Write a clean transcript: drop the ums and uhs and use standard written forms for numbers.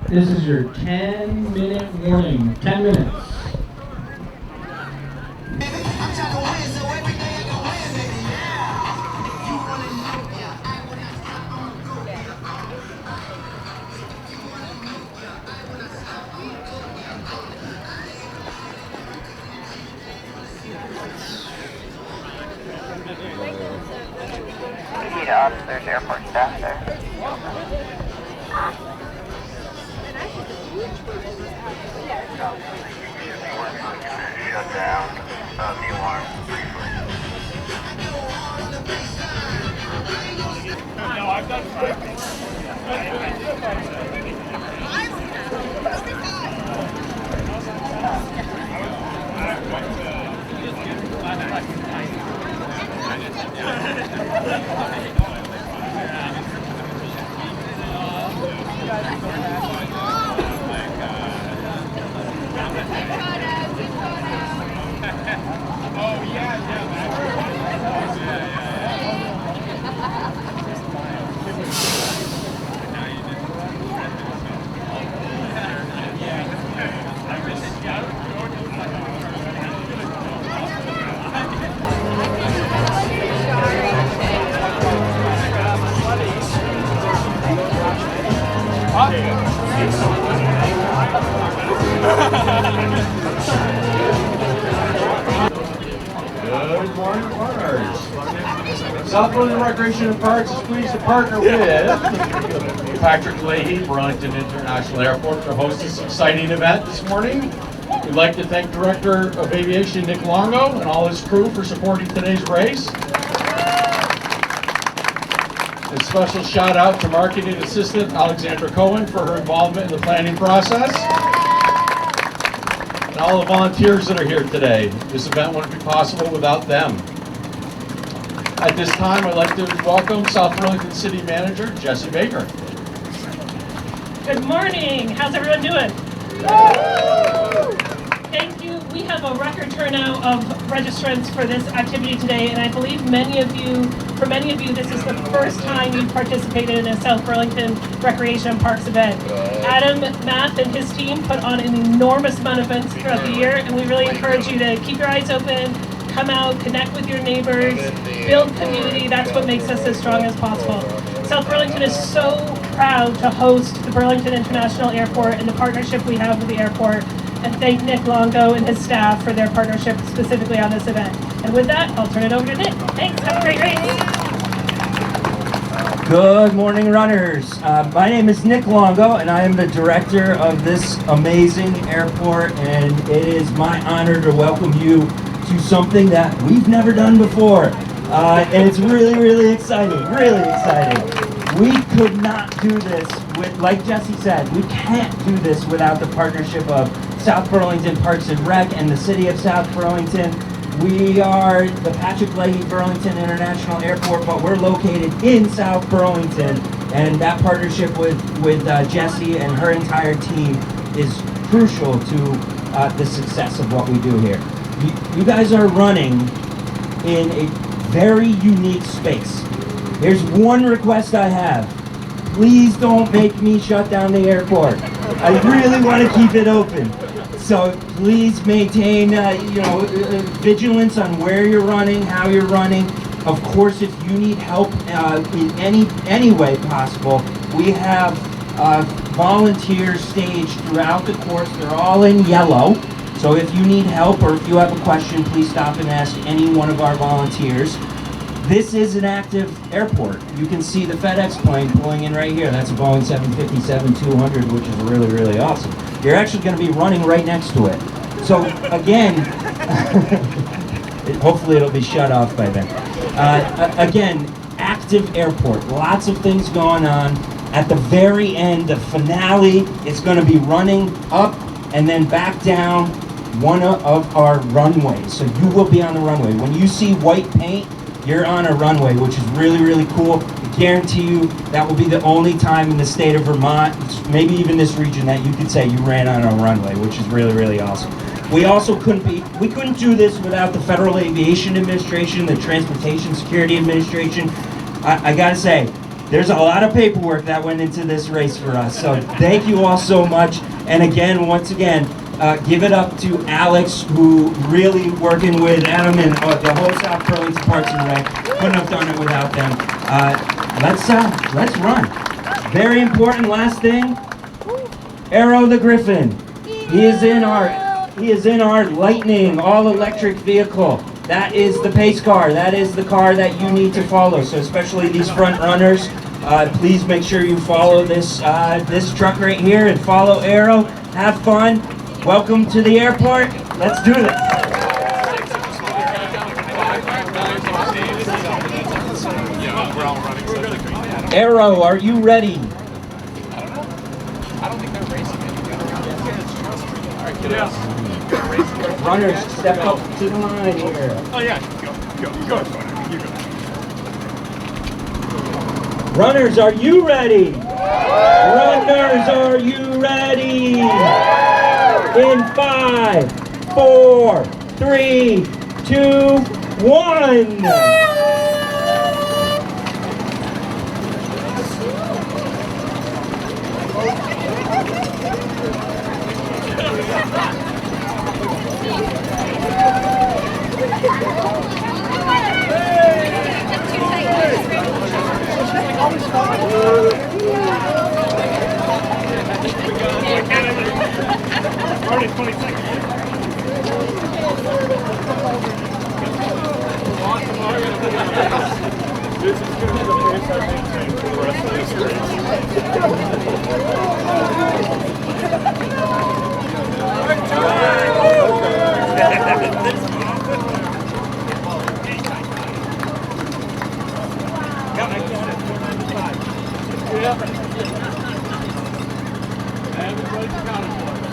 This is your 10-minute warning. 10 minutes. There's airport staff there. Shut down the alarm briefly. No, I've done Good morning, runners. South Burlington Recreation and Parks is pleased to partner with Patrick Leahy, Burlington International Airport, to host this exciting event this morning. We'd like to thank Director of Aviation Nick Longo and all his crew for supporting today's race. A special shout out to Marketing Assistant Alexandra Cohen for her involvement in the planning process. And all the volunteers that are here today. This event wouldn't be possible without them. At this time, I'd like to welcome South Burlington City Manager Jesse Baker. Good morning. How's everyone doing? Thank you. We have a record turnout of registrants for this activity today, and I believe for many of you, this is the first time you've participated in a South Burlington Recreation and Parks event. Adam Math and his team put on an enormous amount of events throughout the year, and we really encourage you to keep your eyes open, come out, connect with your neighbors, build community. That's what makes us as strong as possible. South Burlington is so proud to host the Burlington International Airport and the partnership we have with the airport, and thank Nick Longo and his staff for their partnership specifically on this event. And with that, I'll turn it over to Nick. Thanks, have a great race. Good morning, runners. My name is Nick Longo, and I am the director of this amazing airport, and it is my honor to welcome you to something that we've never done before. And it's really, really exciting, really exciting. We could not do this with, like Jesse said, we can't do this without the partnership of South Burlington Parks and Rec and the City of South Burlington. We are the Patrick Leahy Burlington International Airport, but we're located in South Burlington, and that partnership with Jessie and her entire team is crucial to the success of what we do here. You guys are running in a very unique space. Here's one request I have. Please don't make me shut down the airport. I really want to keep it open. So please maintain, vigilance on where you're running, how you're running. Of course, if you need help in any way possible, we have volunteers staged throughout the course. They're all in yellow. So if you need help or if you have a question, please stop and ask any one of our volunteers. This is an active airport. You can see the FedEx plane pulling in right here. That's a Boeing 757-200, which is really, really awesome. You're actually going to be running right next to it. So again, hopefully it'll be shut off by then. Again, active airport. Lots of things going on. At the very end, the finale is going to be running up and then back down one of our runways. So you will be on the runway. When you see white paint, you're on a runway, which is really, really cool. I guarantee you that will be the only time in the state of Vermont, maybe even this region, that you could say you ran on a runway, which is really, really awesome. We also couldn't do this without the Federal Aviation Administration, the Transportation Security Administration. I gotta say, There's a lot of paperwork that went into this race for us, so thank you all so much. And again, once again, give it up to Alex, who really working with Adam and the whole South Burlington Parks and Rec. Couldn't have done it without them. Let's run. Very important last thing, Arrow the Griffin. He is in our Lightning all-electric vehicle. That is the pace car. That is the car that you need to follow. So especially these front runners, please make sure you follow this truck right here and follow Arrow. Have fun. Welcome to the airport. Let's do this. Arrow, are you ready? I don't think they're racing it. Yes. Runners, step up to the line here. Oh yeah, go. You go. Runners, are you ready? Runners, are you ready? In 5, 4, 3, 2, 1. Already 20 seconds. This is going to be the pace I maintain for the rest of this race. Everybody's accounted for.